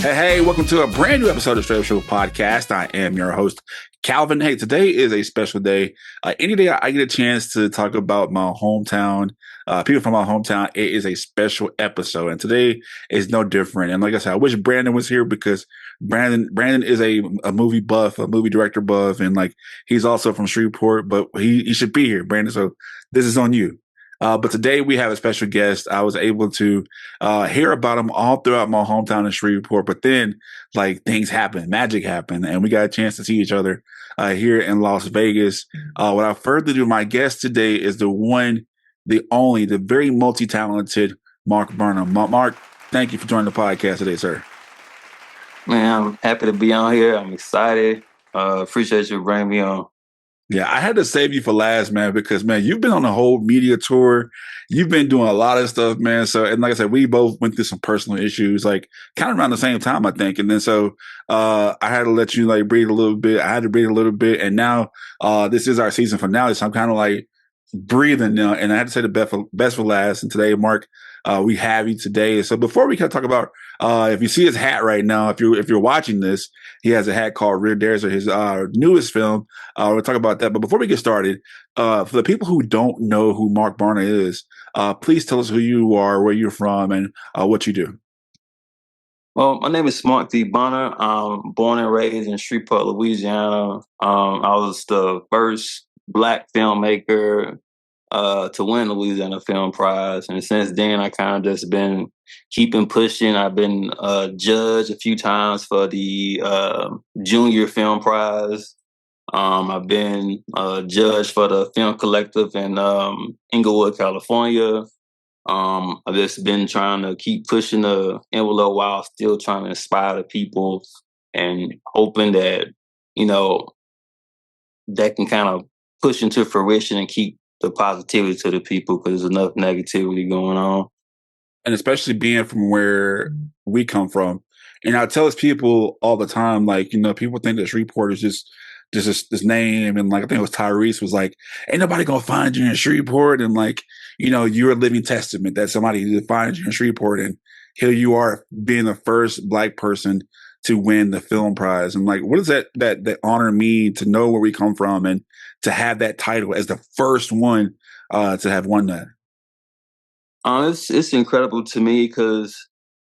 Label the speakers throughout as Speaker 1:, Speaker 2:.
Speaker 1: Hey, welcome to a brand new episode of Str8Up Show Podcast. I am your host, Calvin. Hey, today is a special day. Any day I get a chance to talk about my hometown, people from my hometown, it is a special episode. And today is no different. And like I said, I wish Brandon was here because Brandon is a movie buff, a movie director buff, and like he's also from Shreveport, but he should be here, Brandon. So this is on you. But today we have a special guest. I was able to hear about him all throughout my hometown in Shreveport, but then like things happen, magic happened, and we got a chance to see each other here in Las Vegas. Without further ado, my guest today is the one, the only, the very multi-talented Mark Burnham. Mark, thank you for joining the podcast today, sir.
Speaker 2: Man, I'm happy to be on here. I'm excited. Appreciate you bringing me on.
Speaker 1: Yeah, I had to save you for last, man, because, man, you've been on a whole media tour. You've been doing a lot of stuff, man. So, and like I said, we both went through some personal issues, like kind of around the same time, I think. And then so I had to let you like breathe a little bit. I had to breathe a little bit. And now this is our season finale. So I'm kind of like breathing now. And I had to say the best for last. And today, Mark, we have you today. So before we kind of talk about if you see his hat right now, if you're watching this, he has a hat called Rear Dares, or his newest film. We'll talk about that. But before we get started, for the people who don't know who Mark Barner is, please tell us who you are, where you're from, and what you do.
Speaker 2: Well, my name is Mark D. Bonner. I'm born and raised in Shreveport, Louisiana. I was the first Black filmmaker to win the Louisiana Film Prize. And since then, I kind of just been keeping pushing. I've been judged a few times for the Junior Film Prize. I've been judged for the Film Collective in Inglewood, California. I've just been trying to keep pushing the envelope while still trying to inspire the people and hoping that, you know, that can kind of push into fruition and keep the positivity to the people, because there's enough negativity going on.
Speaker 1: And especially being from where we come from. And I tell us people all the time, like, you know, people think that Shreveport is just this name. And like, I think it was Tyrese was like, ain't nobody gonna find you in Shreveport. And like, you know, you're a living testament that somebody finds you in Shreveport. And here you are being the first Black person to win the film prize. And like, what does that honor mean to know where we come from and to have that title as the first one to have won that?
Speaker 2: It's incredible to me, because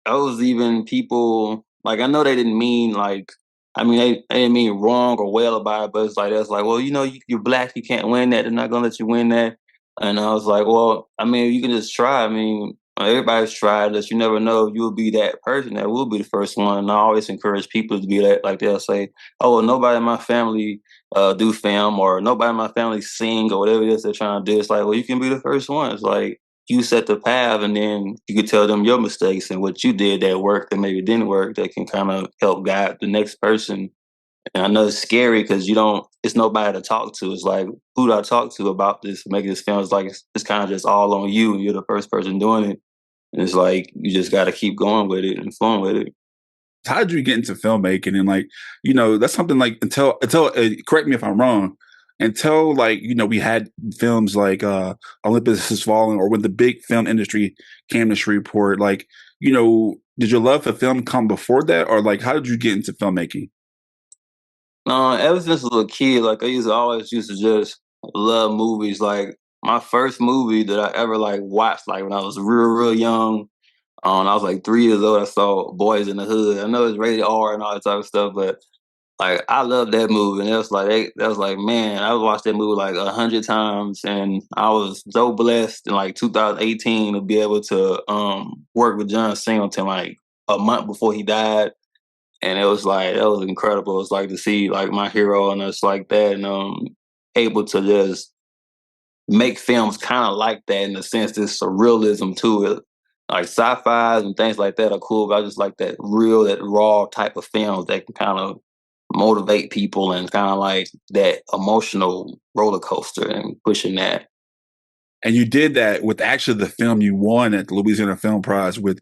Speaker 2: those even people, like, I know they didn't mean like, I mean, they didn't mean wrong or well about it, but it's like, that's like, well, you know, you're Black, you can't win that. They're not going to let you win that. And I was like, well, I mean, you can just try. I mean, everybody's tried this. You never know. You'll be that person that will be the first one. And I always encourage people to be that. Like, they'll say, oh, well, nobody in my family do film, or nobody in my family sing, or whatever it is they're trying to do. It's like, well, you can be the first one. It's like, you set the path, and then you could tell them your mistakes and what you did that worked and maybe didn't work, that can kind of help guide the next person. And I know it's scary because it's nobody to talk to. It's like, who do I talk to about this, making this film? It's like, it's kind of just all on you, and you're the first person doing it. And it's like, you just got to keep going with it and flowing with it.
Speaker 1: How did you get into filmmaking? And like, you know, that's something like until correct me if I'm wrong, until like, you know, we had films like Olympus Has Fallen, or when the big film industry came to Shreveport, like, you know, did your love for film come before that, or like how did you get into filmmaking?
Speaker 2: Ever since I was a kid, like, I always used to just love movies. Like, my first movie that I ever like watched, like when I was real young, I was like 3 years old. I saw Boys in the Hood. I know it's rated R and all that type of stuff, but like, I love that movie. And that was like, man, I watched that movie like 100 times, and I was so blessed in like 2018 to be able to work with John Singleton like a month before he died. And it was like, that was incredible. It was like to see like my hero and us like that, and able to just make films kind of like that, in the sense there's a realism to it. Like, sci-fis and things like that are cool, but I just like that real, that raw type of films that can kind of motivate people, and kind of like that emotional roller coaster and pushing that.
Speaker 1: And you did that with actually the film you won at the Louisiana Film Prize with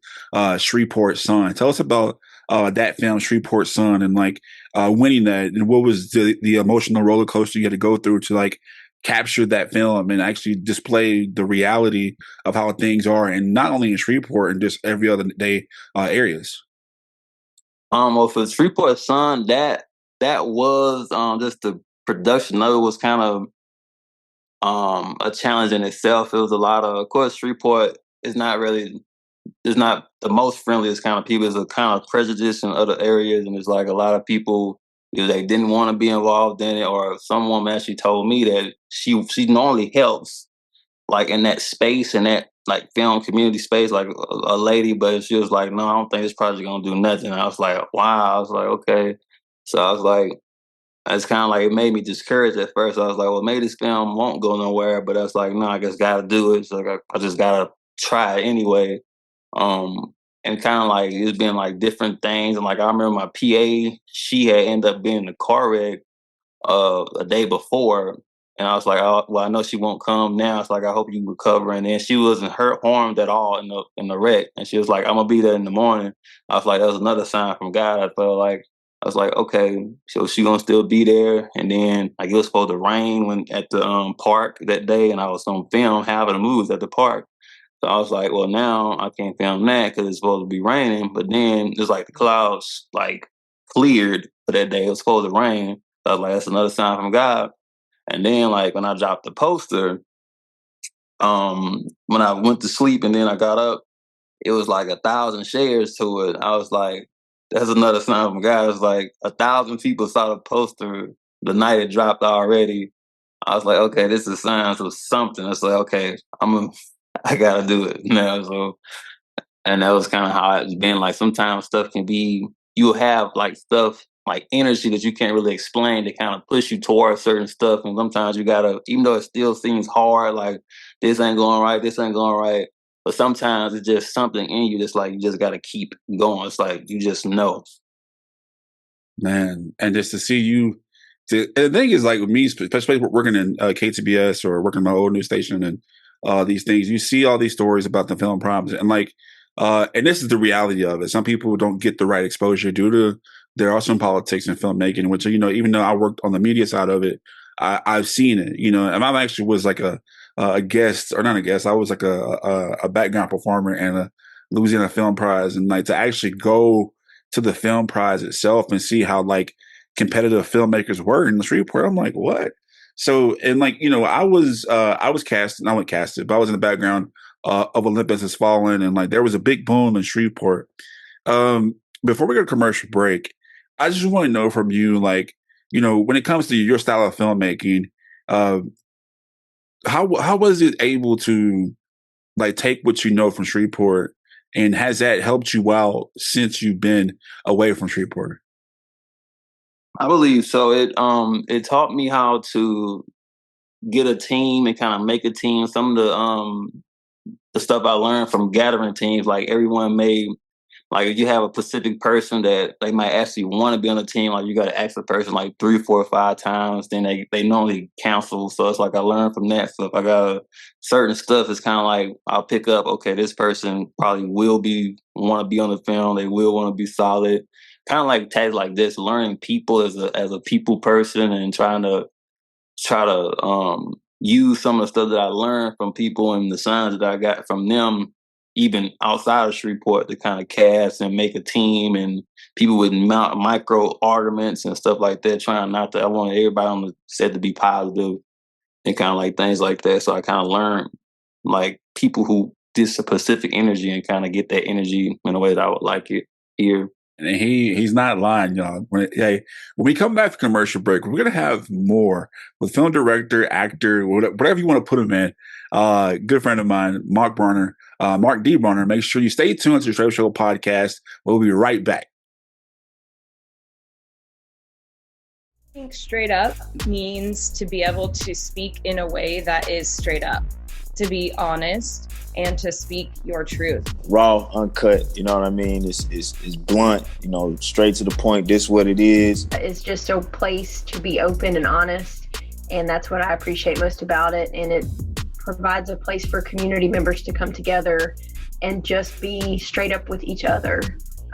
Speaker 1: Shreveport Sun. Tell us about that film, Shreveport Sun, and like winning that, and what was the emotional roller coaster you had to go through to like capture that film and actually display the reality of how things are, and not only in Shreveport and just every other day areas.
Speaker 2: Well, for Shreveport Sun, that was just the production of it was kind of a challenge in itself. It was a lot of course, Shreveport is not really it's not the most friendliest kind of people. It's a kind of prejudice in other areas, and it's like a lot of people either they didn't want to be involved in it, or some woman actually told me that she normally helps like in that space and that like film community space, like a lady, but she was like, no, I don't think this project gonna do nothing. I was like, wow. I was like, okay. So I was like, it's kind of like it made me discouraged at first. I was like, well, maybe this film won't go nowhere, but I was like, no, I just gotta do it. So like, I just gotta try it anyway. And kind of like it's been like different things. And like I remember my PA, she had ended up being in a car wreck a day before. And I was like, oh, well, I know she won't come now. It's like I hope you recover. And then she wasn't harmed at all in the wreck. And she was like, I'm gonna be there in the morning. I was like, that was another sign from God. I was like, okay, so she gonna still be there. And then like it was supposed to rain when at the park that day, and I was on film having the moves at the park. So I was like, well, now I can't film that because it's supposed to be raining. But then it's like the clouds like cleared for that day. It was supposed to rain. So I was like, that's another sign from God. And then like when I dropped the poster, when I went to sleep and then I got up, it was like 1,000 shares to it. I was like, that's another sign from God. It's like 1,000 people saw the poster the night it dropped already. I was like, okay, this is signs of something. It's like, okay, I gotta do it now. So, and that was kind of how it's been. Like sometimes stuff can be, you'll have like stuff like energy that you can't really explain to kind of push you towards certain stuff. And sometimes you gotta, even though it still seems hard, like this ain't going right, this ain't going right. But sometimes it's just something in you that's like you just gotta keep going. It's like you just know.
Speaker 1: Man, and just to see you, and the thing is, like with me, especially working in KTBS or working in my old news station and these things, you see all these stories about the film problems, and like, and this is the reality of it. Some people don't get the right exposure due to there are some politics in filmmaking, which even though I worked on the media side of it, I've seen it. And I actually was like a guest, or not a guest. I was like a background performer in a Louisiana Film Prize, and like to actually go to the film prize itself and see how like competitive filmmakers were in the Shreveport. I'm like, what? So, and like, I was cast, not like casted, but I was in the background of Olympus Has Fallen, and like there was a big boom in Shreveport. Before we go to commercial break, I just want to know from you, like, when it comes to your style of filmmaking, uh, how was it able to like take what you know from Shreveport, and has that helped you out since you've been away from Shreveport?
Speaker 2: I believe so. It taught me how to get a team and kind of make a team. Some of the stuff I learned from gathering teams, like everyone made, like if you have a specific person that they might actually want to be on the team, like you got to ask the person like 3, 4, 5 times, then they normally cancel. So it's like I learned from that. So if I got certain stuff, it's kind of like I'll pick up, okay, this person probably will want to be on the film. They will want to be solid. Kind of like tags like this, learning people as a people person and try to use some of the stuff that I learned from people and the signs that I got from them, even outside of Shreveport, to kind of cast and make a team and people with micro arguments and stuff like that. Trying not to, I wanted everybody on the set to be positive and kind of like things like that. So I kind of learned like people who this specific energy and kind of get that energy in a way that I would like it here.
Speaker 1: And he's not lying, y'all. When we come back from commercial break, we're gonna have more with film director, actor, whatever you want to put him in. Good friend of mine, Mark D. Bronner. Make sure you stay tuned to the Str8Up Show Podcast. We'll be right back.
Speaker 3: I think straight up means to be able to speak in a way that is straight up, to be honest, and to speak your truth.
Speaker 4: Raw, uncut, you know what I mean? It's blunt, straight to the point. This is what it is.
Speaker 5: It's just a place to be open and honest, and that's what I appreciate most about it. And it provides a place for community members to come together and just be straight up with each other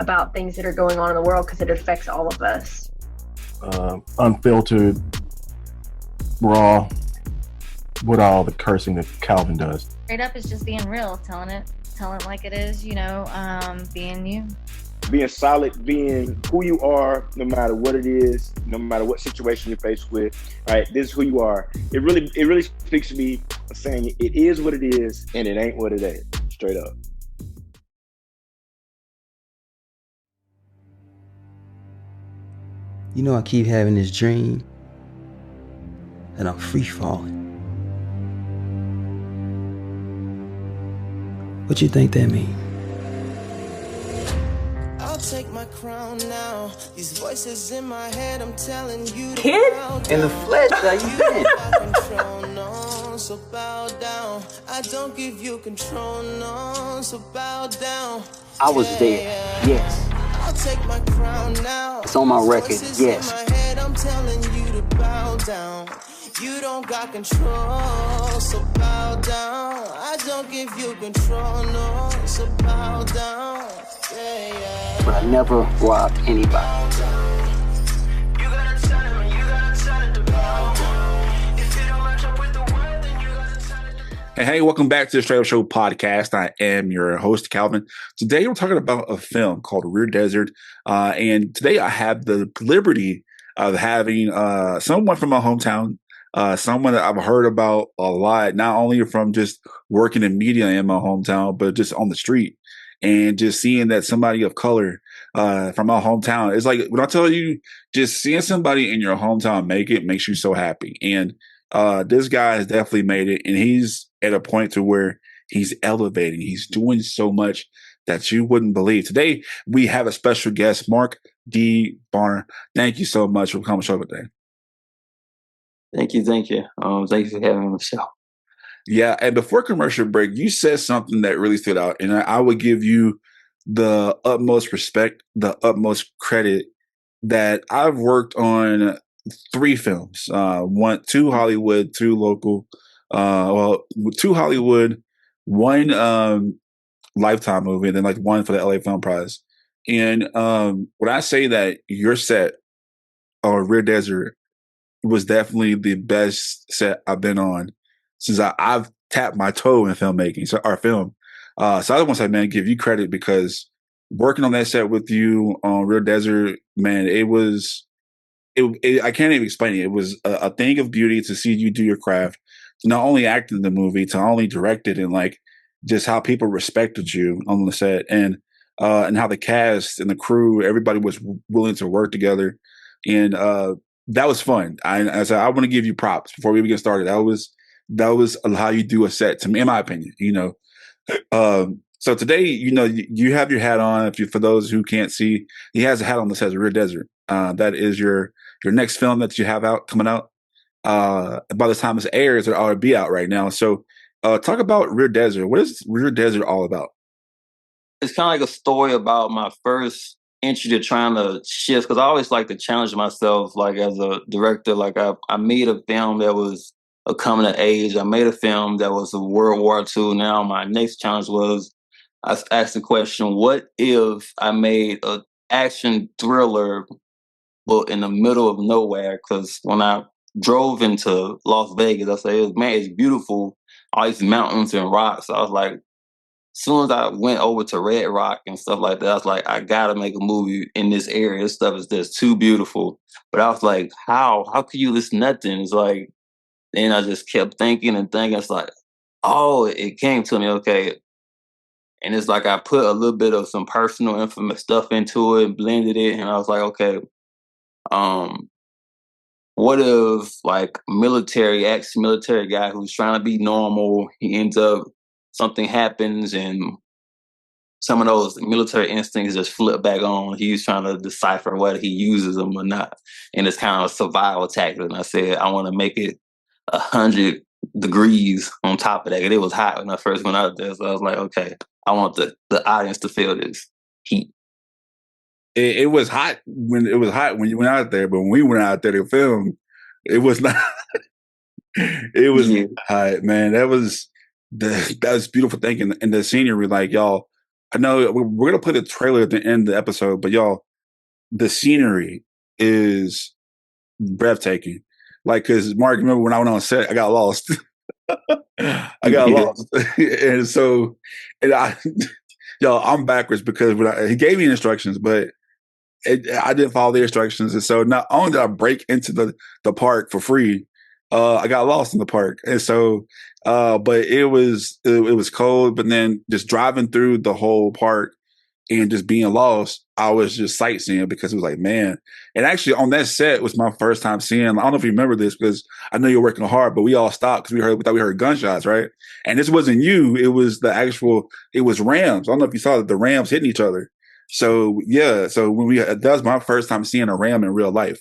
Speaker 5: about things that are going on in the world, because it affects all of us.
Speaker 6: Unfiltered, raw, with all the cursing that Calvin does.
Speaker 7: Straight up is just being real, telling it like it is, being you.
Speaker 4: being solid, being who you are, no matter what it is, no matter what situation you're faced with. Right, this is who you are. It really speaks to me, saying it is what it is, and it ain't what it ain't. Straight up.
Speaker 7: You know, I keep having this dream that I'm free falling. What you think that means?
Speaker 8: I'll take my crown now. These voices in my head, I'm telling you.
Speaker 7: Kid, in the flesh, how you been?
Speaker 8: Control, no, so bow down. I don't give you control, no, so bow down.
Speaker 7: I was there, yes.
Speaker 8: I'll take my crown now.
Speaker 7: It's on my record, yes.
Speaker 8: In my head, I'm telling you to bow down. You don't got control, so bow down. I don't give you control, no, so bow down. Yeah, yeah.
Speaker 7: But I never robbed anybody.
Speaker 8: You gotta tell it to bow down. If you don't match up with the word, then you gotta tell it to.
Speaker 1: Hey, welcome back to the Str8Up Show Podcast. I am your host, Calvin. Today, we're talking about a film called Rear Desert. And today, I have the liberty of having someone from my hometown, someone that I've heard about a lot, not only from just working in media in my hometown, but just on the street. And just seeing that somebody of color from my hometown, it's like when I tell you, just seeing somebody in your hometown make it makes you so happy. And this guy has definitely made it, and he's at a point to where he's elevating. He's doing so much that you wouldn't believe. Today, we have a special guest, Mark D. Barner. Thank you so much for coming on the show today.
Speaker 2: Thank you. Thank you for having me on the show.
Speaker 1: Yeah, and before commercial break, you said something that really stood out, and I would give you the utmost respect, the utmost credit that I've worked on 3 films, 2 Hollywood, 2 local, 2 Hollywood, 1 Lifetime movie, and then like 1 for the LA Film Prize. And when I say that your set on Rear Desert was definitely the best set I've been on since I've tapped my toe in filmmaking, so our film. So I just want to say, man, give you credit because working on that set with you on Real Desert, man, I can't even explain it. It was a thing of beauty to see you do your craft, to not only act in the movie, to only direct it, and like just how people respected you on the set, and how the cast and the crew, everybody was willing to work together, and that was fun. I said I want to give you props before we even get started. That was how you do a set, to me, in my opinion. So today, you have your hat on. For those who can't see, he has a hat on that says Rear Desert. That is your next film that you have coming out. By the time this airs, it'll be out right now. So talk about Rear Desert. What is Rear Desert all about?
Speaker 2: It's kind of like a story about my first entry to trying to shift, because I always like to challenge myself, like as a director. Like I made a film that was a coming of age. I made a film that was a World War II. Now my next challenge was, I asked the question, what if I made an action thriller but in the middle of nowhere? Because when I drove into Las Vegas, I said, man, it's beautiful, all these mountains and rocks. I was like, as soon as I went over to Red Rock and stuff like that, I was like, I gotta make a movie in this area. This stuff is just too beautiful. But I was like, how could you? It's nothing. It's like, then I just kept thinking and thinking. It's like, oh, it came to me, okay. And it's like I put a little bit of some personal infamous stuff into it and blended it. And I was like, okay, what if like ex-military guy who's trying to be normal, he ends up, something happens and some of those military instincts just flip back on. He's trying to decipher whether he uses them or not. And it's kind of a survival tactic. And I said, I want to make it 100 degrees on top of that. And it was hot when I first went out there. So I was like, okay, I want the audience to feel this heat.
Speaker 1: It was hot when you went out there, but when we went out there to film, it was not. It was hot, man. That was beautiful thing, and the scenery. Like, y'all, I know we're gonna put a trailer at the end of the episode, but y'all, the scenery is breathtaking. Like, cause Mark, remember when I went on set, I got lost. I got lost, and Yo, I'm backwards because he gave me instructions, but I didn't follow the instructions. And so not only did I break into the park for free, I got lost in the park. And so, but it was cold, but then just driving through the whole park and just being lost, I was just sightseeing because it was like, man. And actually on that set was my first time seeing, I don't know if you remember this because I know you're working hard, but we all stopped because we thought we heard gunshots, right? And this wasn't you. It was it was Rams. I don't know if you saw that the Rams hitting each other. So yeah, so when that was my first time seeing a Ram in real life.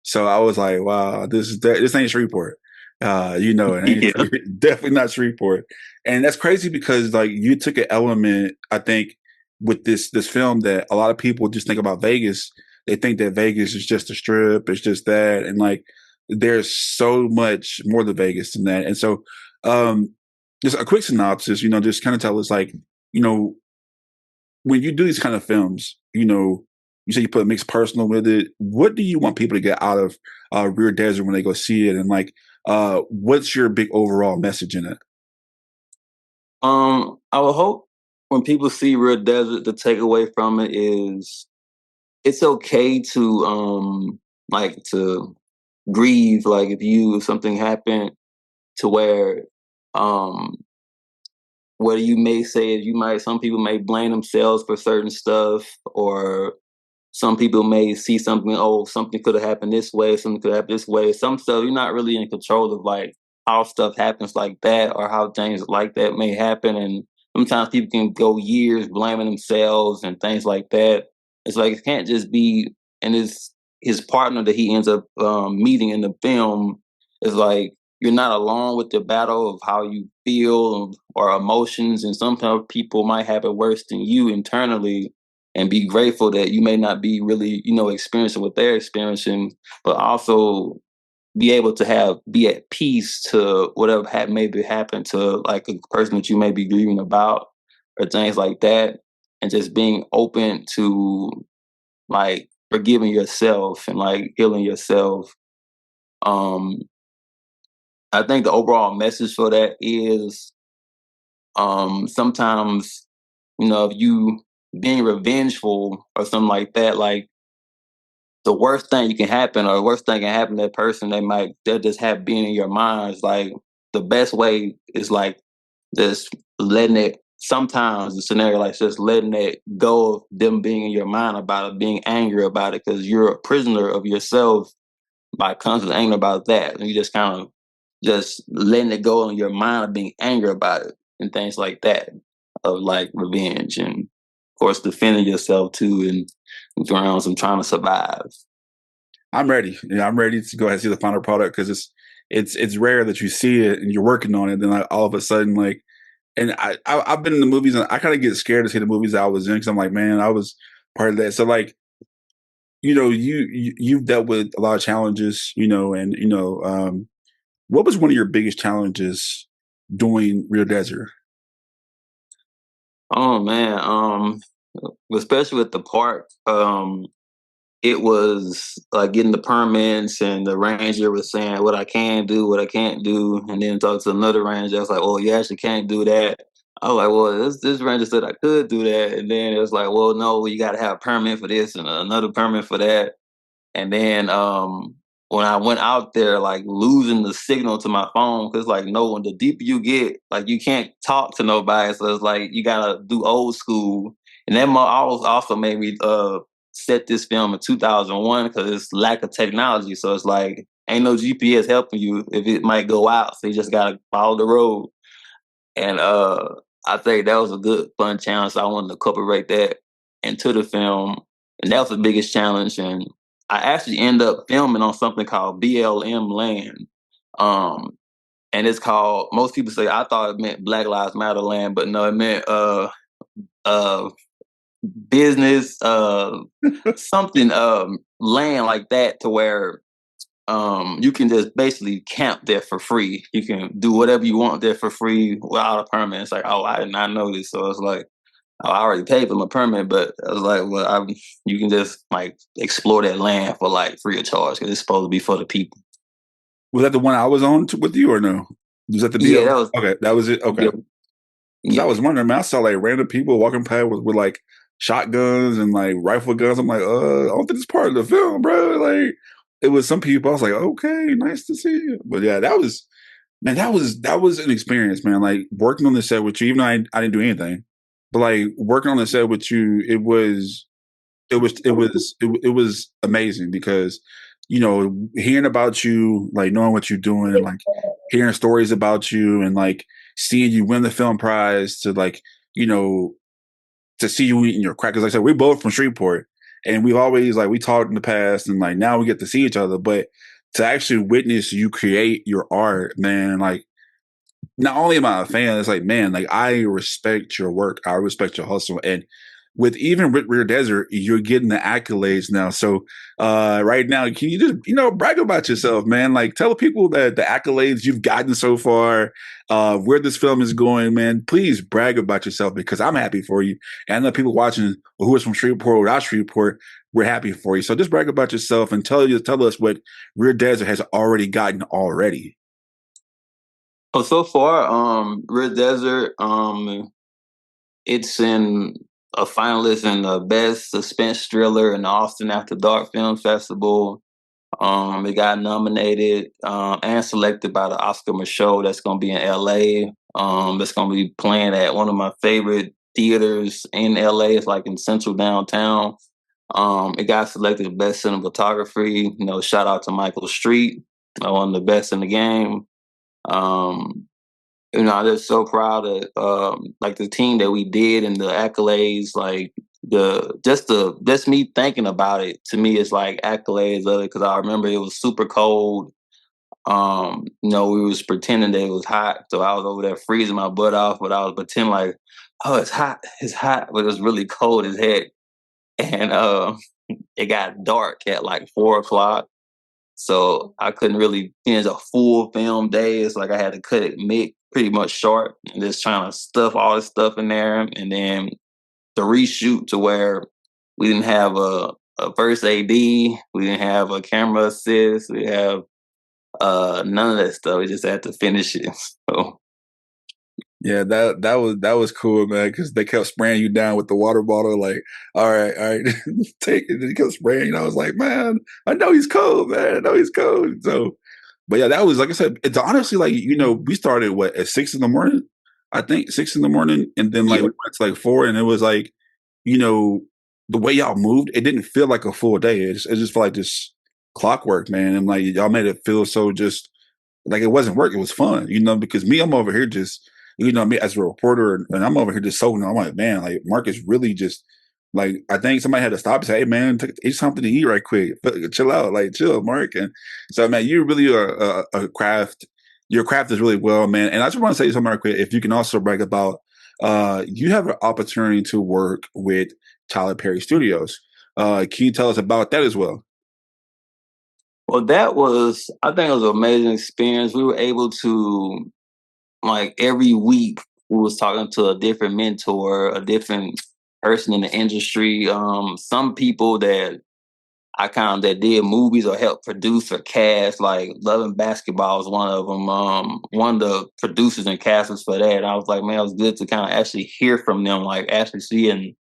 Speaker 1: So I was like, wow, this ain't Shreveport. It ain't definitely not Shreveport. And that's crazy because like you took an element, I think, with this film that a lot of people just think about Vegas. They think that Vegas is just a strip, it's just that, and like there's so much more to Vegas than that. And so, just a quick synopsis, just kind of tell us like, when you do these kind of films, you say you put mixed personal with it. What do you want people to get out of Rear Desert when they go see it, and like, what's your big overall message in it?
Speaker 2: I would hope when people see Real Desert, the takeaway from it is it's okay to to grieve. Like if something happened to where what you may say is some people may blame themselves for certain stuff, or some people may see something, something could have happened this way, something could have happened this way. Some stuff you're not really in control of, like how stuff happens like that or how things like that may happen. And sometimes people can go years blaming themselves and things like that. It's like it can't just be, and his partner that he ends up meeting in the film is like, you're not alone with the battle of how you feel or emotions. And sometimes people might have it worse than you internally, and be grateful that you may not be really, experiencing what they're experiencing, but also be able to be at peace to whatever maybe happened to like a person that you may be grieving about or things like that. And just being open to like forgiving yourself and like healing yourself. I think the overall message for that is sometimes, if you being revengeful or something like that, like the worst thing can happen to that person, they'll just have being in your mind. Is like the best way is like just letting it, sometimes the scenario like just letting it go of them being in your mind about it, being angry about it, because you're a prisoner of yourself by constantly angry about that. And you just kind of just letting it go in your mind of being angry about it and things like that, of like revenge and of course defending yourself too and grounds and trying to survive.
Speaker 1: I'm ready. I'm ready to go ahead and see the final product because it's rare that you see it and you're working on it. Then like, all of a sudden, like, and I've been in the movies and I kind of get scared to see the movies that I was in because I'm like, man, I was part of that. So like, you've dealt with a lot of challenges, and what was one of your biggest challenges doing Real Desert?
Speaker 2: Oh man, especially with the park, it was like getting the permits, and the ranger was saying what I can do, what I can't do, and then talk to another ranger. I was like, "Oh, you actually can't do that." I was like, "Well, this ranger said I could do that," and then it was like, "Well, no, you got to have a permit for this and another permit for that." And then when I went out there, like losing the signal to my phone, because like when the deeper you get, like you can't talk to nobody, so it's like you gotta do old school. And that also made me set this film in 2001 because it's lack of technology. So it's like ain't no GPS helping you if it might go out, so you just gotta follow the road. And I think that was a good fun challenge. So I wanted to incorporate that into the film, and that was the biggest challenge. And I actually ended up filming on something called BLM land. And it's called, most people say, I thought it meant Black Lives Matter land, but no, it meant business, something land like that, to where you can just basically camp there for free. You can do whatever you want there for free without a permit. It's like, oh, I did not know this. So it's like, I already paid for my permit, but I was like, well, you can just like explore that land for like free of charge because it's supposed to be for the people.
Speaker 1: Was that the one I was on with you or no? Was that the deal?
Speaker 2: Yeah, that was.
Speaker 1: Okay, that was it. Okay. 'Cause I was wondering, man, I saw like random people walking past with like shotguns and like rifle guns. I'm like, I don't think it's part of the film, bro. Like, it was some people. I was like, okay, nice to see you. But yeah, that was, man, that was an experience, man. Like working on the set with you, even though I didn't do anything, but like working on the set with you, it was amazing because, you know, hearing about you, like knowing what you're doing and like hearing stories about you and like seeing you win the film prize to like, you know, to see you eating your crack. Cause like I said, we're both from Shreveport and we've always like, we talked in the past and like now we get to see each other, but to actually witness you create your art, man, like not only am I a fan, it's like, man, like I respect your work. I respect your hustle. And with even with Rear Desert, you're getting the accolades now. So right now, can you just, you know, brag about yourself, man? Like tell people that the accolades you've gotten so far, where this film is going, man. Please brag about yourself because I'm happy for you. And I know people watching who is from Shreveport or without Shreveport, we're happy for you. So just brag about yourself and tell us what Rear Desert has already gotten already.
Speaker 2: Oh, so far, Red Desert, it's in a finalist in the Best Suspense Thriller in the Austin After Dark Film Festival. It got nominated and selected by the Oscar Show that's going to be in LA. That's going to be playing at one of my favorite theaters in LA. It's like in central downtown. It got selected as Best Cinematography. You know, shout out to Michael Street, one of the best in the game. You know, I'm just so proud of like the team that we did and the accolades, like just me thinking about it to me is like accolades of it because I remember it was super cold. You know, we was pretending that it was hot, so I was over there freezing my butt off, but I was pretending like, oh, it's hot, but it was really cold as heck. And it got dark at like 4:00. So I couldn't really finish a full film day. It's like I had to cut it pretty much short and just trying to stuff all this stuff in there. And then the reshoot to where we didn't have a first AD, we didn't have a camera assist, we have none of that stuff. We just had to finish it. So
Speaker 1: yeah, that was cool, man, because they kept spraying you down with the water bottle, like, all right, take it. And they kept spraying, and I was like, man, I know he's cold, man. I know he's cold. So, but yeah, that was, like I said, it's honestly like, you know, we started at 6 a.m, I think 6 a.m, and then like we went to like 4, and it was like, you know, the way y'all moved, it didn't feel like a full day. It just felt like this clockwork, man, and like y'all made it feel so just like it wasn't work. It was fun, you know, because me, I'm over here just, you know, me as a reporter, and I'm over here just soaking. I'm like, man, like Mark is really just like, I think somebody had to stop and say, hey, man, eat something to eat right quick. Chill out, like chill, Mark. And so, man, you really are a craft. Your craft is really well, man. And I just want to say something right quick. If you can also brag about, you have an opportunity to work with Tyler Perry Studios. Can you tell us about that as well?
Speaker 2: Well, that was, I think it was an amazing experience. We were able to, like every week, we was talking to a different mentor, a different person in the industry. Some people that that did movies or helped produce or cast, like Loving Basketball is one of them. One of the producers and casters for that. And I was like, man, it was good to kind of actually hear from them, like actually see and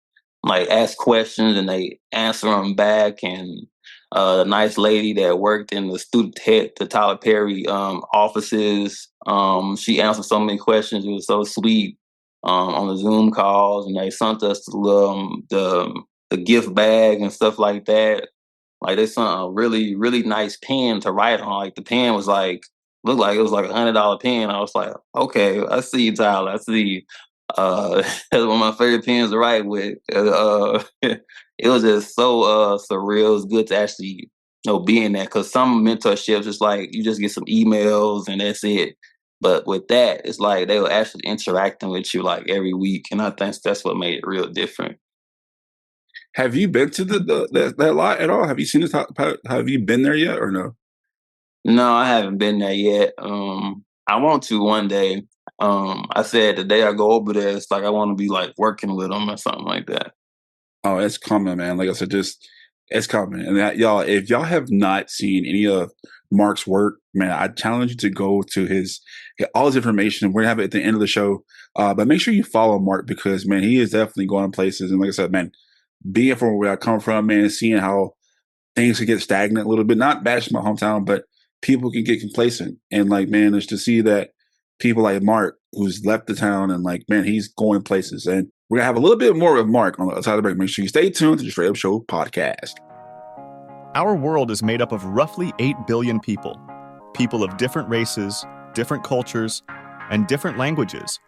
Speaker 2: like ask questions and they answer them back. And a nice lady that worked in the student head to Tyler Perry offices. She answered so many questions. It was so sweet on the Zoom calls, and they sent us the gift bag and stuff like that. Like they sent a really, really nice pen to write on. Like the pen was like, looked like it was like $100 pen. I was like, okay, I see you, Tyler. I see. That's one of my favorite pens to write with. It was just so surreal. It was good to actually, you know, be in that, because some mentorships, it's like you just get some emails and that's it. But with that, it's like they were actually interacting with you like every week, and I think that's what made it real different.
Speaker 1: Have you been to that lot at all? Have you seen this? Have you been there yet or no?
Speaker 2: No, I haven't been there yet. I want to one day. I said the day I go over there, it's like I want to be like working with them or something like that.
Speaker 1: Oh, it's coming, man. Like I said, it's coming. And that, y'all, if y'all have not seen any of Mark's work, man, I challenge you to go to all his information. We're gonna have it at the end of the show, but make sure you follow Mark because, man, he is definitely going places. And like I said, man, being from where I come from, man, seeing how things can get stagnant a little bit, not bashing my hometown, but people can get complacent. And like, man, it's to see that people like Mark, who's left the town and like, man, he's going places. And we're going to have a little bit more of Mark on the other side of the break. Make sure you stay tuned to the Str8Up Show Podcast.
Speaker 9: Our world is made up of roughly 8 billion people. People of different races, different cultures, and different languages.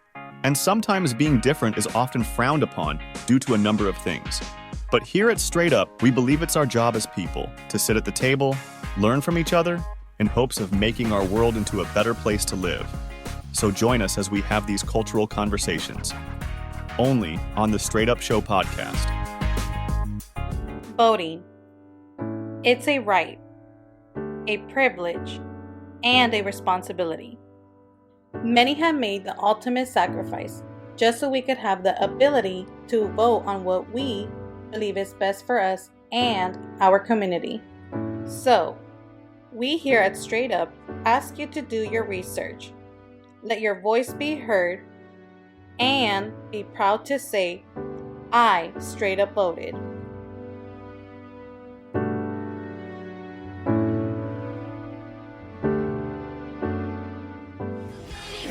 Speaker 9: And sometimes being different is often frowned upon due to a number of things. But here at Str8Up, we believe it's our job as people to sit at the table, learn from each other, in hopes of making our world into a better place to live. So join us as we have these cultural conversations. Only on the Str8Up Show Podcast.
Speaker 10: Voting. It's a right, a privilege, and a responsibility. Many have made the ultimate sacrifice just so we could have the ability to vote on what we believe is best for us and our community. So, we here at Str8Up ask you to do your research, let your voice be heard, and be proud to say, I Str8Up voted.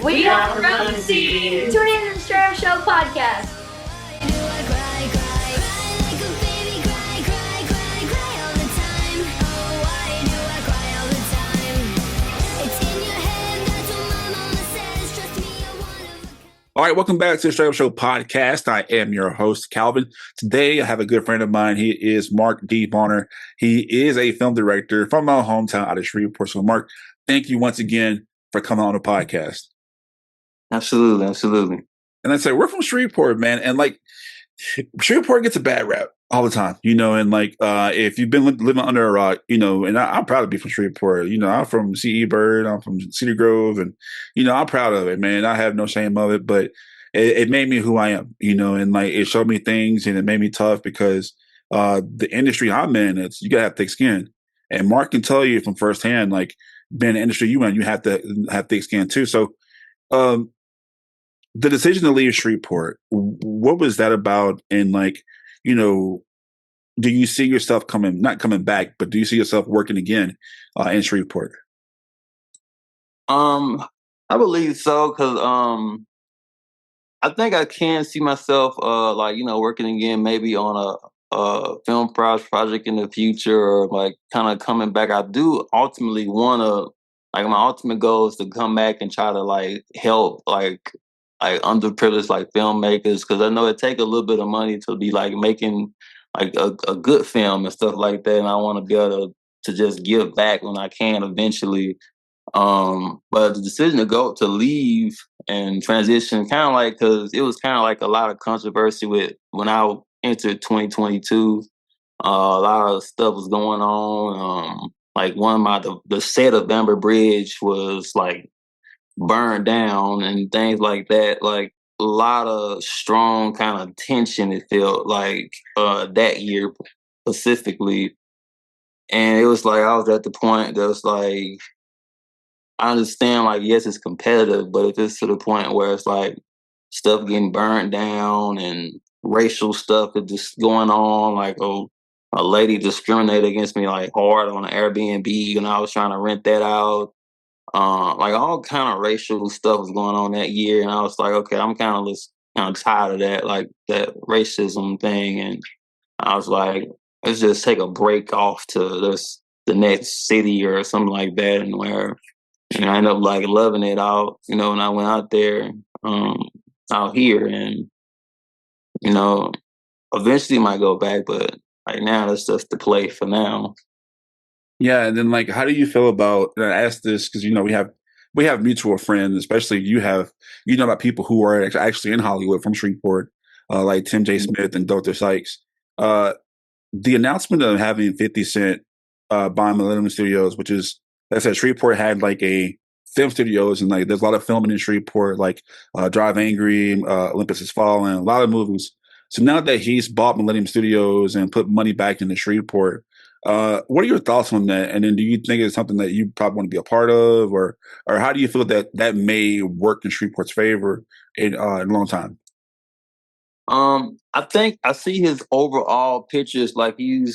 Speaker 5: We don't promote the seed. Tune in to the Str8Up Show Podcast.
Speaker 1: All right, welcome back to the Str8Up Show Podcast. I am your host, Calvin. Today, I have a good friend of mine. He is Mark D. Bonner. He is a film director from my hometown out of Shreveport. So, Mark, thank you once again for coming on the podcast.
Speaker 2: Absolutely, absolutely.
Speaker 1: And I say, we're from Shreveport, man. And like, Shreveport gets a bad rap all the time, you know, and like, if you've been living under a rock, you know, and I'm proud to be from Shreveport. You know, I'm from C.E. Bird, I'm from Cedar Grove, and, you know, I'm proud of it, man. I have no shame of it, but it made me who I am, you know, and like, it showed me things and it made me tough because the industry I'm in, you gotta have thick skin. And Mark can tell you from firsthand, like, being in the industry you in, you have to have thick skin too. So, the decision to leave Shreveport, what was that about? And like, you know, do you see yourself not coming back, but do you see yourself working again in Shreveport?
Speaker 2: I believe so, because I think I can see myself like, you know, working again maybe on a film project in the future, or like kind of coming back. I do ultimately want to, like, my ultimate goal is to come back and try to like help like underprivileged like filmmakers, because I know it take a little bit of money to be like making like a good film and stuff like that, and I want to be able to just give back when I can eventually. But the decision to leave and transition, kind of like, because it was kind of like a lot of controversy with when I entered 2022. A lot of stuff was going on. Like the set of Bamber Bridge was like burned down and things like that. Like a lot of strong kind of tension, it felt like that year specifically. And it was like I was at the point that was like, I understand, like, yes, it's competitive, but if it's to the point where it's like stuff getting burned down and racial stuff is just going on, like a lady discriminated against me like hard on an Airbnb and I was trying to rent that out. Like all kind of racial stuff was going on that year, and I was like, okay, I'm kind of tired of that, like that racism thing, and I was like, let's just take a break off to the next city or something like that, and where, and I ended up like loving it out, you know, when I went out there, out here, and you know, eventually might go back, but right now that's just the play for now.
Speaker 1: Yeah, and then like, how do you feel about? And I asked this because, you know, we have mutual friends, especially you know about people who are actually in Hollywood from Shreveport, like Tim J. Smith and Dr. Sykes. The announcement of having 50 Cent buying Millennium Studios, which is, like I said, Shreveport had like a film studios, and like there's a lot of filming in Shreveport, like Drive Angry, Olympus Has Fallen, a lot of movies. So now that he's bought Millennium Studios and put money back into Shreveport, What are your thoughts on that? And then do you think it's something that you probably want to be a part of, or how do you feel that may work in Shreveport's favor in a long time?
Speaker 2: I think I see his overall pictures like he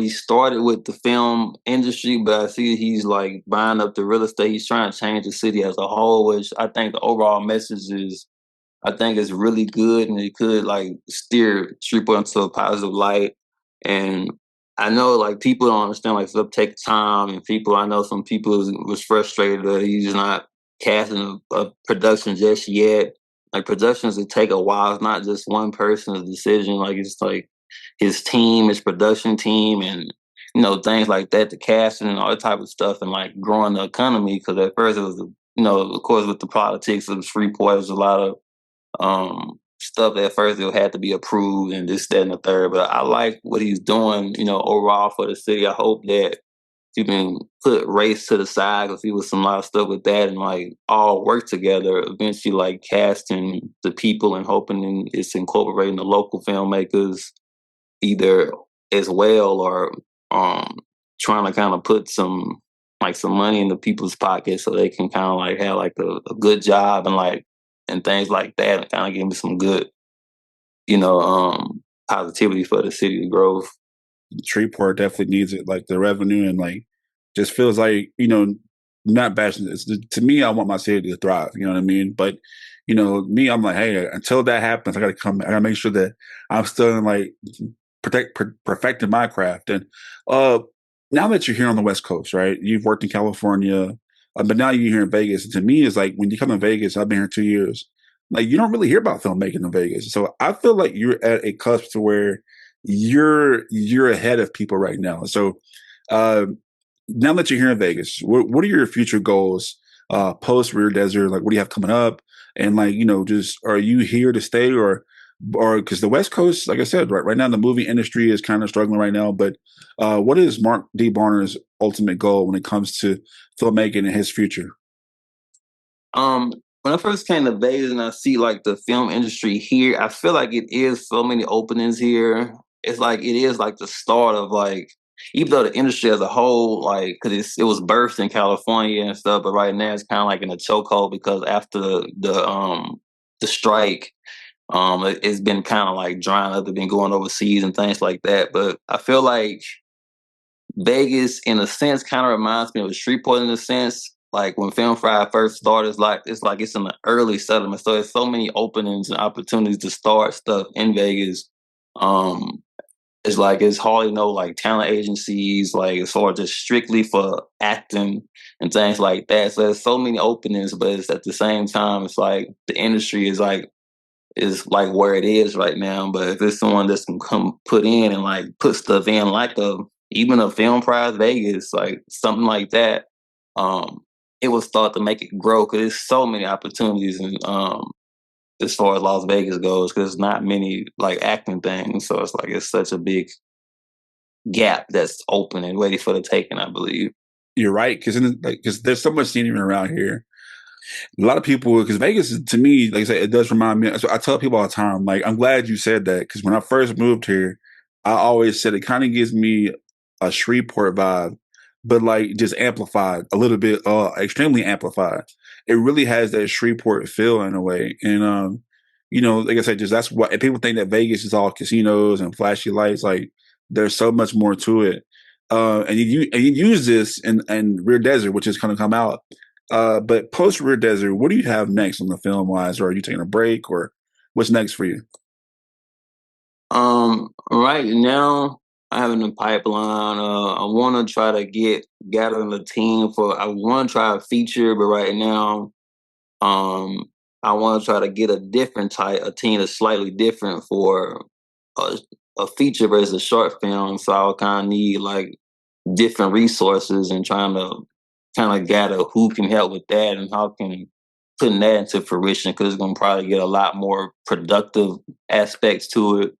Speaker 2: started with the film industry, but I see he's like buying up the real estate. He's trying to change the city as a whole, which I think the overall message is really good, and it could like steer Shreveport into a positive light. And I know like people don't understand like stuff takes time, and I know some people was frustrated that he's not casting a production just yet. Like productions would take a while. It's not just one person's decision. Like it's like his team, his production team, and things like that, the casting and all that type of stuff, and like growing the economy. Because at first it was, of course, with the politics of Shreveport, there was a lot of stuff that at first it had to be approved and this, that, and the third. But I like what he's doing, overall for the city. I hope that you can put race to the side, because he was some lot of stuff with that, and like all work together. Eventually, like casting the people and hoping it's incorporating the local filmmakers either as well, or trying to kind of put some money in the people's pockets so they can kind of like have like a good job and things like that, and kind of give me some good, positivity for the city growth.
Speaker 1: Shreveport definitely needs it, like the revenue, and like just feels like, not bashing. To me, I want my city to thrive. You know what I mean? But me, I'm like, hey, until that happens, I gotta make sure that I'm still in like perfecting my craft. And now that you're here on the West Coast, right? You've worked in California, but now you're here in Vegas. And to me, it's like when you come to Vegas, I've been here 2 years. Like you don't really hear about filmmaking in Vegas, so I feel like you're at a cusp to where you're ahead of people right now. So now that you're here in Vegas, what are your future goals post Rear Desert? Like, what do you have coming up? And like, just are you here to stay, or because the West Coast, like I said, right now the movie industry is kind of struggling right now. But what is Mark D. Barner's ultimate goal when it comes to filmmaking and his future?
Speaker 2: When I first came to Vegas and I see like the film industry here, I feel like it is so many openings here. It's like it is like the start of like, even though the industry as a whole, like, because it was birthed in California and stuff, but right now it's kind of like in a chokehold because after the strike, it's been kind of like drying up. They've been going overseas and things like that. But I feel like Vegas, in a sense, kind of reminds me of Shreveport in a sense. Like when Film Friday first started, it's in the early settlement. So there's so many openings and opportunities to start stuff in Vegas. It's hardly no like talent agencies, like as far as just strictly for acting and things like that. So there's so many openings, but it's at the same time, it's like the industry is like where it is right now. But if it's someone that's can come put in and like put stuff in, like even a Film Prize Vegas, like something like that, it will start to make it grow, because there's so many opportunities and as far as Las Vegas goes, because there's not many like acting things. So it's like it's such a big gap that's open and ready for the taking, I believe.
Speaker 1: You're right, because there's so much scenery around here. A lot of people, because Vegas, to me, like I said, it does remind me. So I tell people all the time, like, I'm glad you said that, because when I first moved here, I always said it kind of gives me a Shreveport vibe, but like just amplified a little bit, extremely amplified. It really has that Shreveport feel in a way. And, like I said, just that's what people think, that Vegas is all casinos and flashy lights. Like there's so much more to it. And you use this in Rear Desert, which is going to come out. But post Rear Desert, what do you have next on the film wise? Or are you taking a break, or what's next for you?
Speaker 2: Right now I have in the pipeline. I want to try to gather the team I want to try a feature, but right now, I want to try to get a team that's slightly different for a feature versus a short film. So I'll kind of need like different resources and trying to kind of gather who can help with that and how can putting that into fruition, because it's going to probably get a lot more productive aspects to it.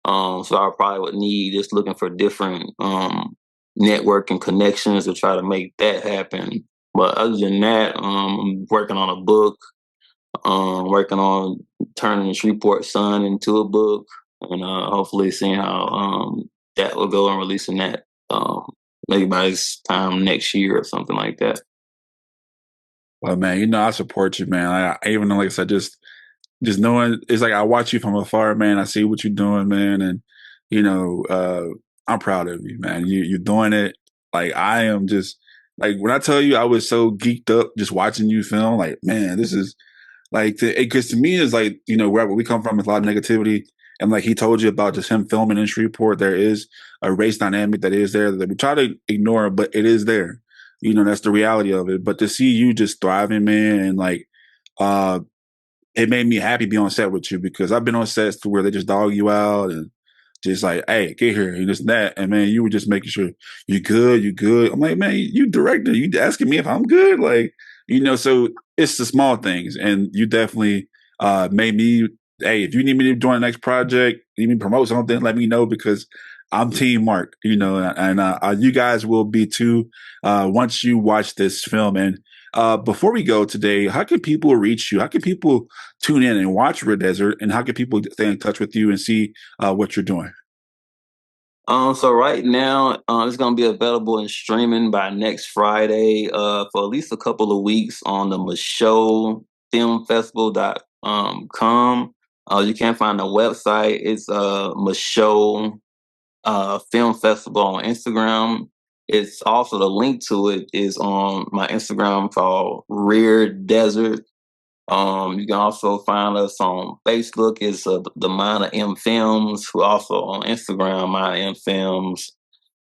Speaker 2: So I probably would need just looking for different networking connections to try to make that happen. But other than that, I'm working on a book, working on turning the Shreveport Sun into a book, and hopefully seeing how that will go and releasing that. maybe by this time next year or something like that.
Speaker 1: Well, man, I support you, man. I even know, like I said, just knowing, it's like I watch you from afar, man. I see what you're doing, man, and I'm proud of you, man. You're doing it. Like, I am just like, when I tell you, I was so geeked up just watching you film. Like, man, this is like, because to me, it's like, where we come from is a lot of negativity. And like he told you about just him filming in Shreveport, there is a race dynamic that is there that we try to ignore, but it is there. That's the reality of it. But to see you just thriving, man, and like, it made me happy to be on set with you, because I've been on sets to where they just dog you out and just like, hey, get here, and this and that. And man, you were just making sure you good. I'm like, man, you director, you asking me if I'm good? Like, so it's the small things. And you definitely made me, hey, if you need me to join the next project, need me to promote something, let me know, because I'm Team Mark, and you guys will be too once you watch this film. And before we go today, how can people reach you? How can people tune in and watch Red Desert? And how can people stay in touch with you and see what you're doing?
Speaker 2: So right now, it's going to be available in streaming by next Friday for at least a couple of weeks on the Michaud filmfestival.com. You can find the website. It's Michaud Film Festival on Instagram. It's also, the link to it is on my Instagram called Rear Desert. You can also find us on Facebook. It's the Minor M Films. We're also on Instagram, Minor M Films.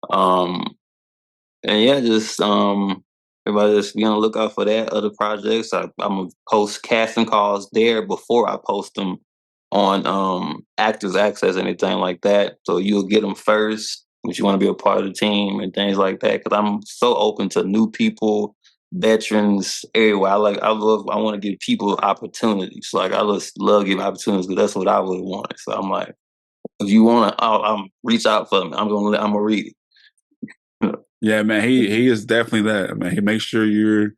Speaker 2: And yeah, just everybody just be on the lookout for that. Other projects, I'm gonna post casting calls there before I post them on Actors Access, anything like that. So you'll get them first if you want to be a part of the team and things like that. Because I'm so open to new people, veterans, everywhere. I want to give people opportunities. Like, I just love giving opportunities, because that's what I would want. So I'm like, if you want to, reach out for me. I'm gonna read it.
Speaker 1: Yeah, man, he is definitely that, man. He makes sure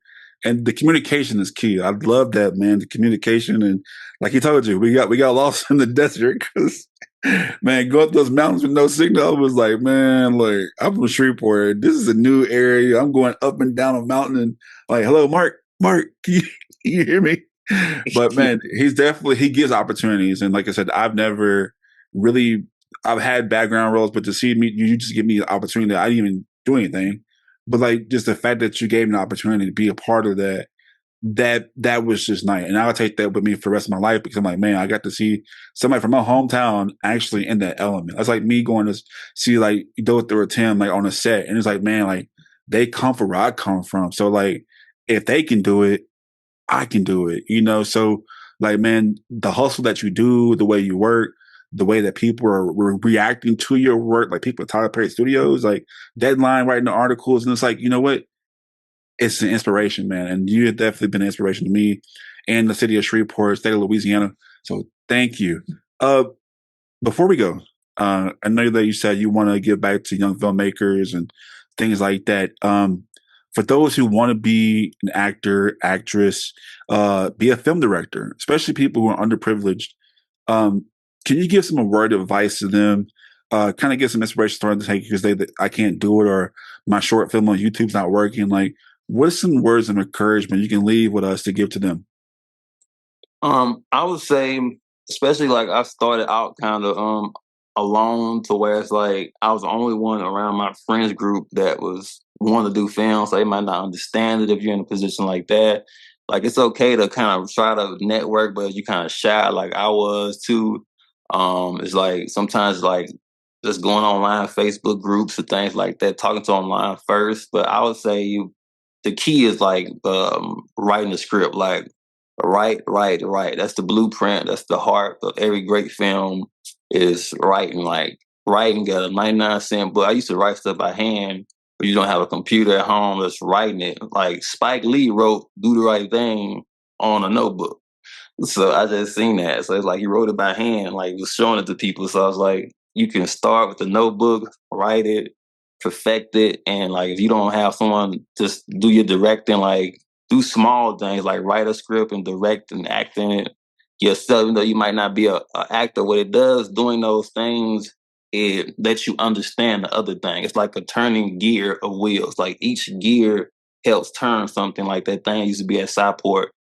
Speaker 1: and the communication is key. I love that, man. The communication, and like he told you, we got lost in the desert because, man, going up those mountains with no signal. I was like, man, like, I'm from Shreveport. This is a new area. I'm going up and down a mountain, and like, hello, Mark, can you hear me? But man, he gives opportunities, and like I said, I've had background roles, but to see me, you just give me the opportunity that I didn't even do anything. But like, just the fact that you gave me the opportunity to be a part of that was just nice. And I'll take that with me for the rest of my life, because I'm like, man, I got to see somebody from my hometown actually in that element. That's like me going to see like Dothr or Tim like on a set. And it's like, man, like, they come from where I come from. So like, if they can do it, I can do it, So like, man, the hustle that you do, the way you work, the way that people are reacting to your work, like people at Tyler Perry Studios, like Deadline writing the articles. And it's like, you know what? It's an inspiration, man. And you have definitely been an inspiration to me and the city of Shreveport, state of Louisiana. So thank you. Before we go, I know that you said you want to give back to young filmmakers and things like that. For those who want to be an actor, actress, be a film director, especially people who are underprivileged, can you give some word of advice to them? Kind of get some inspiration starting to take, because I can't do it, or my short film on YouTube's not working. Like, what are some words of encouragement you can leave with us to give to them?
Speaker 2: I would say, especially like, I started out kind of alone, to where it's like I was the only one around my friends group that was wanting to do film. So they might not understand it if you're in a position like that. Like, it's okay to kind of try to network, but you kind of shy, like I was too. It's like sometimes like just going online, Facebook groups and things like that, talking to online first. But I would say the key is like writing the script, like write. That's the blueprint. That's the heart of every great film, is writing. Like, writing got a 99-cent book. I used to write stuff by hand, but you don't have a computer at home that's writing it. Like, Spike Lee wrote Do the Right Thing on a notebook. So I just seen that. So it's like he wrote it by hand, like, was showing it to people. So I was like, you can start with the notebook, write it, perfect it. And like, if you don't have someone, just do your directing, like do small things, like write a script and direct and act in it yourself. Even though you might not be an actor, what it does, doing those things, it lets you understand the other thing. It's like a turning gear of wheels. Like each gear helps turn something. Like that thing used to be at Southport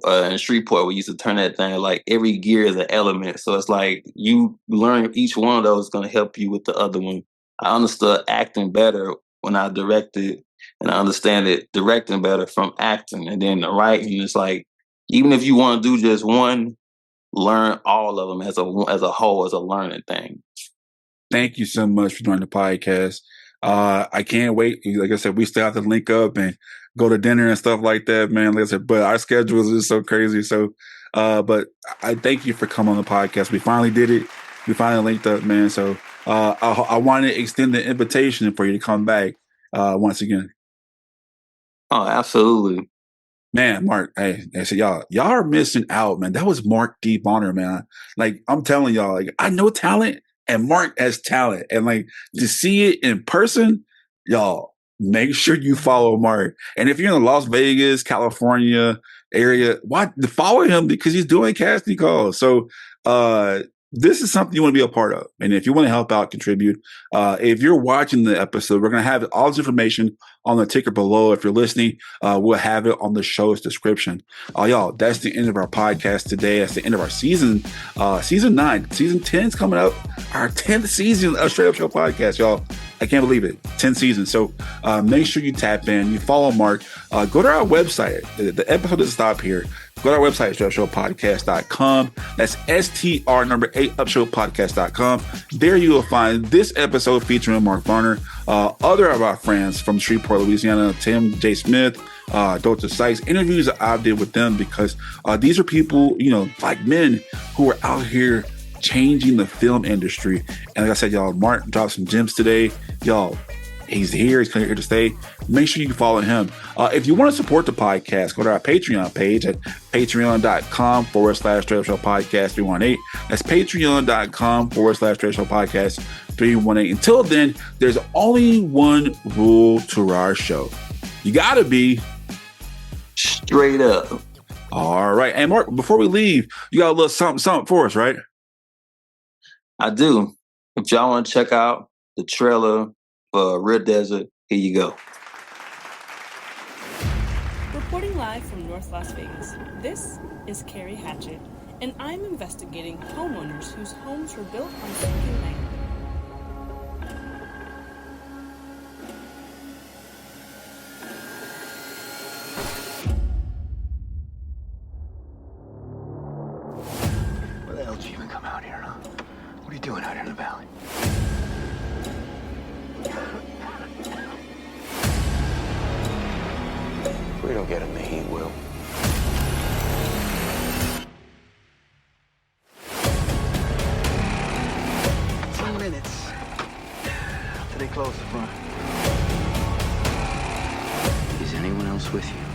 Speaker 2: in Shreveport. We used to turn that thing. Like every gear is an element. So it's like you learn each one of those is going to help you with the other one. I understood acting better when I directed, and I understand it directing better from acting. And then the writing is like, even if you want to do just one, learn all of them as a whole, as a learning thing.
Speaker 1: Thank you so much for joining the podcast. I can't wait. Like I said, we still have to link up and go to dinner and stuff like that, man. Like I said, but our schedules is so crazy. So, but I thank you for coming on the podcast. We finally did it. We finally linked up, man. So I want to extend the invitation for you to come back once again.
Speaker 2: Oh, absolutely.
Speaker 1: Man, Mark, hey, so y'all are missing out, man. That was Mark D. Bonner, man. Like, I'm telling y'all, like, I know talent and Mark has talent. And like, to see it in person, y'all, make sure you follow Mark. And if you're in the Las Vegas, California area, follow him because he's doing casting calls. So this is something you want to be a part of. And if you want to help out, contribute. If you're watching the episode, we're going to have all this information on the ticker below. If you're listening, we'll have it on the show's description. Y'all, that's the end of our podcast today. That's the end of our season 9. Season 10 is coming up. Our 10th season of Str8Up Show Podcast, y'all. I can't believe it. 10 seasons. So make sure you tap in. You follow Mark. Go to our website. The episode doesn't stop here. Go to our website, Str8UpShowPodcast.com. That's STR8UpShowPodcast.com. There you will find this episode featuring Mark Varner, other of our friends from Shreveport, Louisiana, Tim J. Smith, Dr. Sykes, interviews that I did with them because these are people, like men who are out here changing the film industry. And like I said, y'all, Mark dropped some gems today. Y'all, he's here. He's here to stay. Make sure you follow him. If you want to support the podcast, go to our Patreon page at patreon.com/Str8Up Show Podcast 318. That's patreon.com/Str8Up Show Podcast 318. Until then, there's only one rule to our show. You got to be
Speaker 2: straight up.
Speaker 1: All right. And Mark, before we leave, you got a little something for us, right?
Speaker 2: I do. If y'all want to check out the trailer for Real Desert, here you go.
Speaker 11: Reporting live from North Las Vegas, this is Carrie Hatchett, and I'm investigating homeowners whose homes were built on sinking land.
Speaker 12: Why the hell did you even come out here, huh? What are you doing out here in the valley? If we don't get him, the heat will. 10 minutes till they close the front. Is anyone else with you?